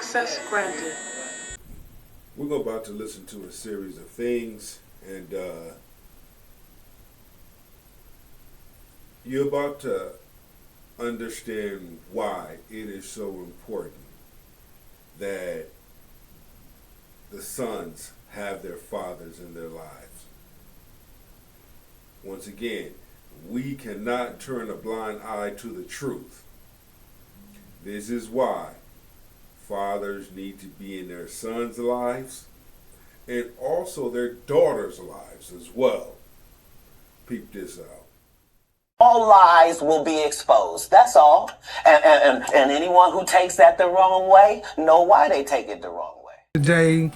Access granted. We're about to listen to a series of things, and you're about to understand why it is so important that the sons have their fathers in their lives. Once again, we cannot turn a blind eye to the truth. This is why fathers need to be in their sons' lives and also their daughters' lives as well. Peep this out. All lies will be exposed. That's all. And anyone who takes that the wrong way know why they take it the wrong way. Today,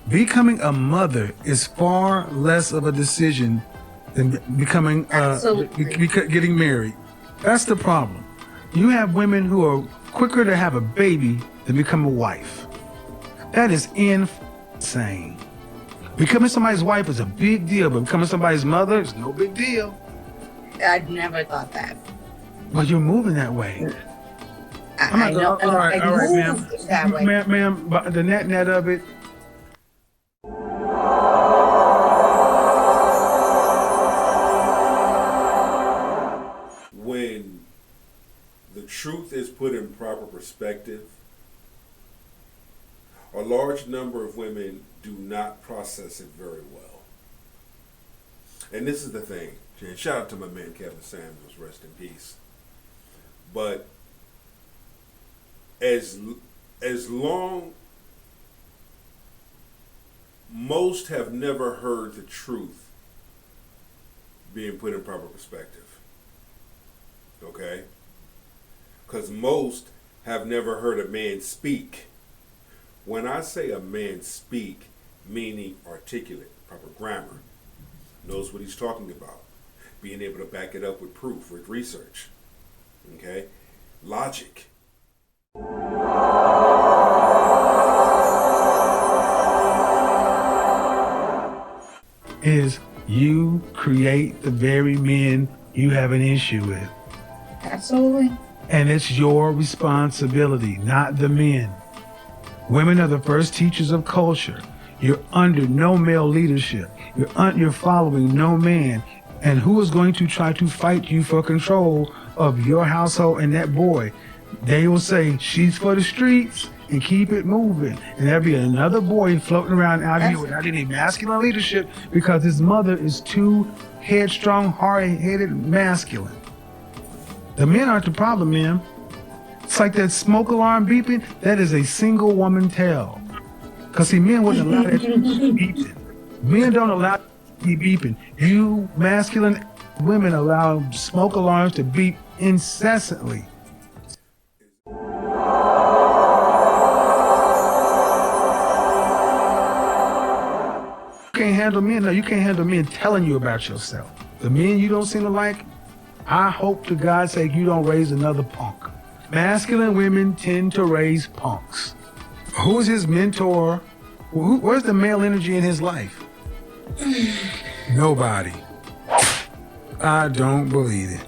becoming a mother is far less of a decision than becoming getting married. That's the problem. You have women who are quicker to have a baby than become a wife. That is insane. Becoming somebody's wife is a big deal, but becoming somebody's mother is no big deal. I'd never thought that. But you're moving that way. I know. All right, ma'am. That way. Ma'am, but the net of it. When the truth is put in proper perspective, a large number of women do not process it very well. And this is the thing. And shout out to my man Kevin Samuels, rest in peace. But as long, most have never heard the truth being put in proper perspective. Okay? Because most have never heard a man speak. When I say a man speak, meaning articulate, proper grammar, knows what he's talking about, being able to back it up with proof, with research, okay? Logic. Is you create the very men you have an issue with. Absolutely. And it's your responsibility, not the men. Women are the first teachers of culture. You're under no male leadership. You're following no man. And who is going to try to fight you for control of your household and that boy? They will say, she's for the streets and keep it moving. And there'll be another boy floating around out here without any masculine leadership because his mother is too headstrong, hard-headed, masculine. The men aren't the problem, man. It's like that smoke alarm beeping. That is a single woman tale. Because see, men wouldn't allow that to be beeping. Men don't allow it to be beeping. You masculine women allow smoke alarms to beep incessantly. You can't handle men. No, you can't handle men telling you about yourself. The men you don't seem to like, I hope to God's sake you don't raise another punk. Masculine women tend to raise punks. Who's his mentor? Where's the male energy in his life? Nobody. I don't believe it.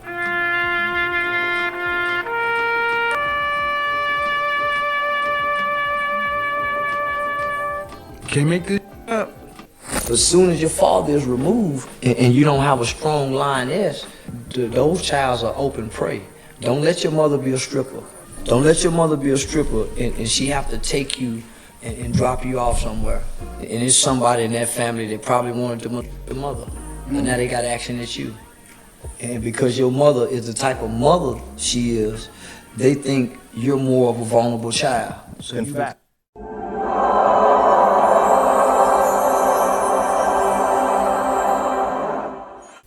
Can't make this up. As soon as your father is removed and you don't have a strong lioness, those childs are open prey. Don't let your mother be a stripper. Don't let your mother be a stripper and she have to take you and drop you off somewhere. And it's somebody in that family that probably wanted the mother. And now they got action at you. And because your mother is the type of mother she is, they think you're more of a vulnerable child. So you back.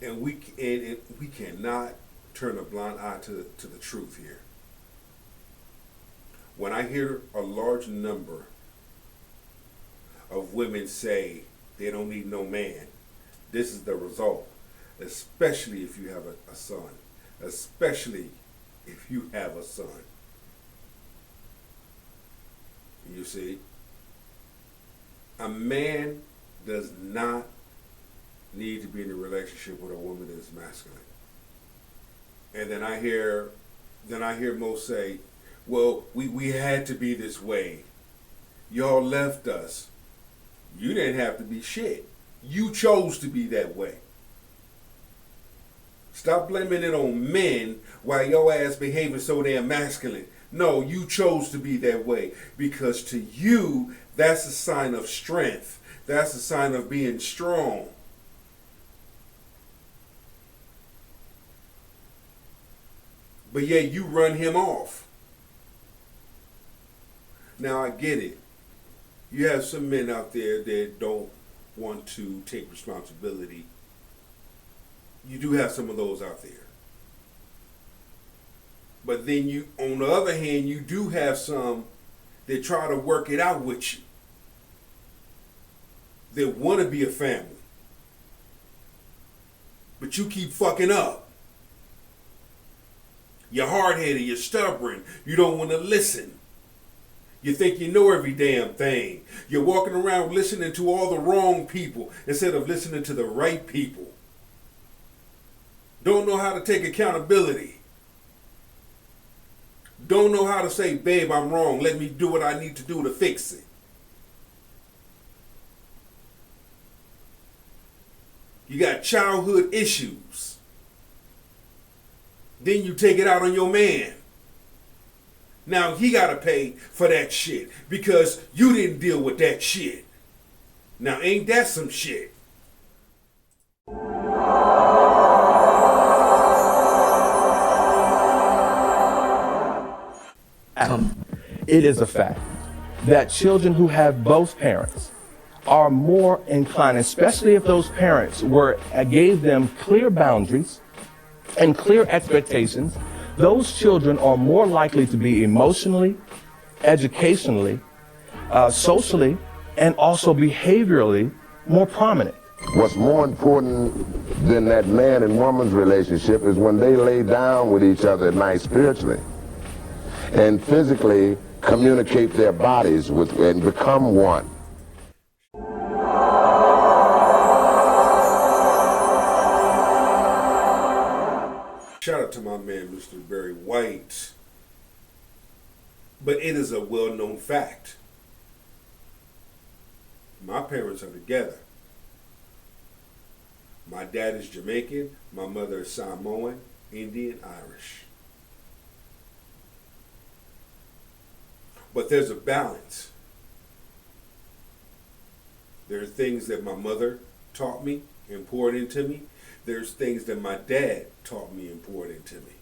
And we cannot turn a blind eye to the truth here. When I hear a large number of women say they don't need no man, this is the result, especially if you have a son, especially if you have a son. You see, a man does not need to be in a relationship with a woman that is masculine. And then I hear most say, well, we had to be this way Y'all left us. You didn't have to be shit. You chose to be that way. Stop blaming it on men while your ass behaving so damn masculine. No, you chose to be that way because to you, that's a sign of strength. That's a sign of being strong. But yeah, you run him off. Now I get it. You have some men out there that don't want to take responsibility. You do have some of those out there. But then you, on the other hand, you do have some that try to work it out with you. That want to be a family. But you keep fucking up. You're hard-headed, you're stubborn, you don't want to listen. You think you know every damn thing. You're walking around listening to all the wrong people instead of listening to the right people. Don't know how to take accountability. Don't know how to say, babe, I'm wrong. Let me do what I need to do to fix it. You got childhood issues. Then you take it out on your man. Now he got to pay for that shit because you didn't deal with that shit. Now ain't that some shit? It is a fact that children who have both parents are more inclined, especially if those parents gave them clear boundaries and clear expectations. Those children are more likely to be emotionally, educationally, socially, and also behaviorally more prominent. What's more important than that man and woman's relationship is when they lay down with each other at night spiritually and physically communicate their bodies with and become one. Shout out to my man, Mr. Barry White. But it is a well-known fact. My parents are together. My dad is Jamaican, my mother is Samoan, Indian, Irish. But there's a balance. There are things that my mother taught me and poured into me. There's things that my dad taught me and poured into me.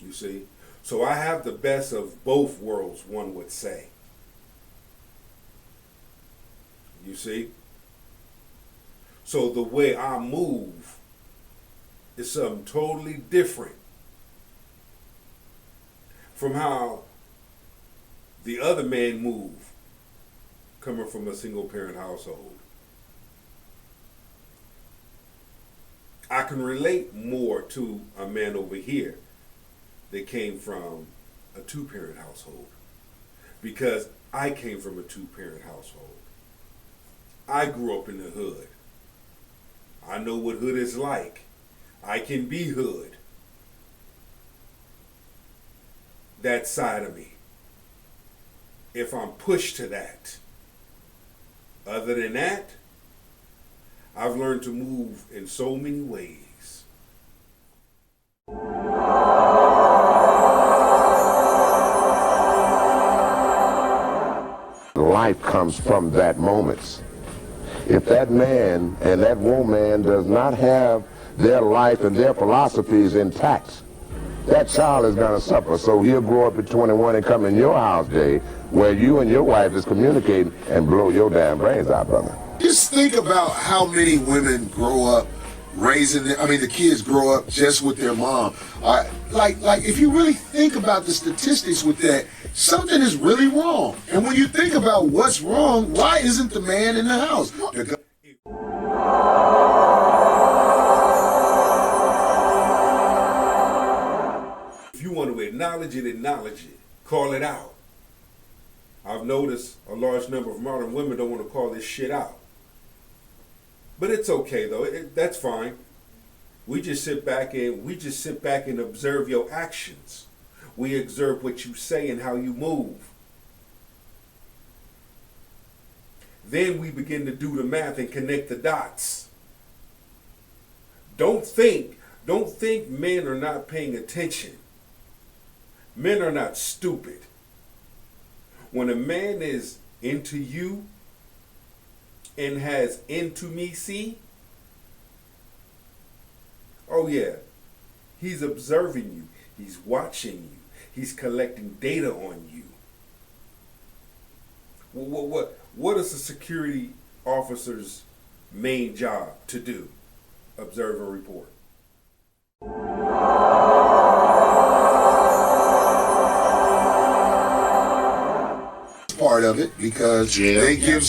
You see? So I have the best of both worlds, one would say. You see? So the way I move is something totally different from how the other man moved coming from a single parent household. I can relate more to a man over here that came from a two-parent household because I came from a two-parent household. I grew up in the hood. I know what hood is like. I can be hood. That side of me. If I'm pushed to that. Other than that, I've learned to move in so many ways. Life comes from that moment. If that man and that woman does not have their life and their philosophies intact, that child is going to suffer. So he'll grow up at 21 and come in your house, Jay, where you and your wife is communicating and blow your damn brains out, brother. Just think about how many women grow up raising the kids grow up just with their mom. Like if you really think about the statistics with that, something is really wrong. And when you think about what's wrong, why isn't the man in the house? If you want to acknowledge it. Call it out. I've noticed a large number of modern women don't want to call this shit out. But it's okay though. That's fine. We just sit back and observe your actions. We observe what you say and how you move. then we begin to do the math and connect the dots. Don't think men are not paying attention. Men are not stupid. When a man is into you and has intimacy, oh yeah, he's observing you, he's watching you, he's collecting data on you. What is a security officer's main job to do? Observe and report. Part of it, because they give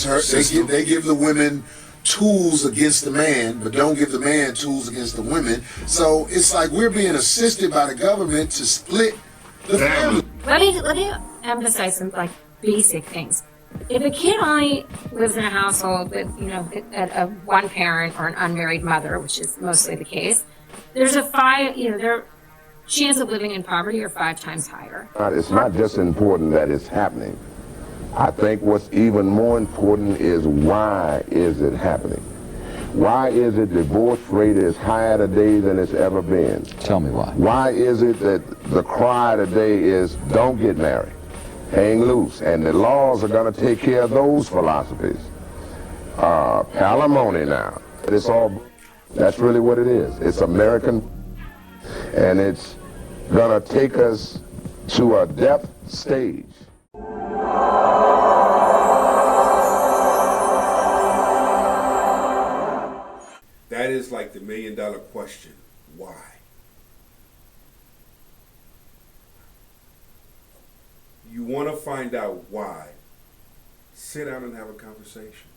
the women tools against the man, but don't give the man tools against the women. So it's like we're being assisted by the government to split the family. Let me emphasize some like basic things. If a kid only lives in a household with, a one parent or an unmarried mother, which is mostly the case, there's their chance of living in poverty are 5 times higher. It's not just important that it's happening. I think what's even more important is why is it happening? Why is it divorce rate is higher today than it's ever been? Tell me why. Why is it that the cry today is don't get married, hang loose, and the laws are going to take care of those philosophies? Palimony now. That's really what it is. It's American, and it's going to take us to a death stage. That is like the $1 million question. Why? You want to find out why? Sit down and have a conversation.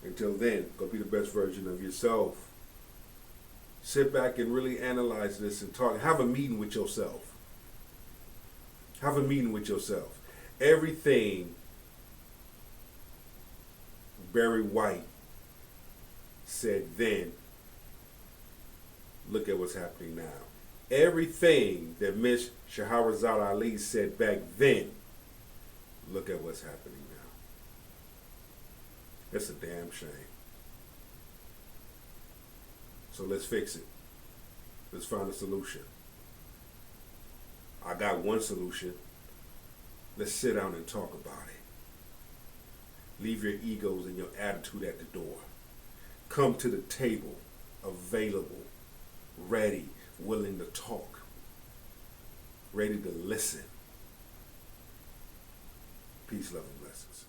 Until then, go be the best version of yourself. Sit back and really analyze this and talk. Have a meeting with yourself. Have a meeting with yourself. Everything Barry White said then, look at what's happening now. Everything that Miss Shahrazad Ali said back then, look at what's happening now. That's a damn shame. So let's fix it. Let's find a solution. I got one solution. Let's sit down and talk about it. Leave your egos and your attitude at the door. Come to the table, available, ready, willing to talk, ready to listen. Peace, love, and blessings.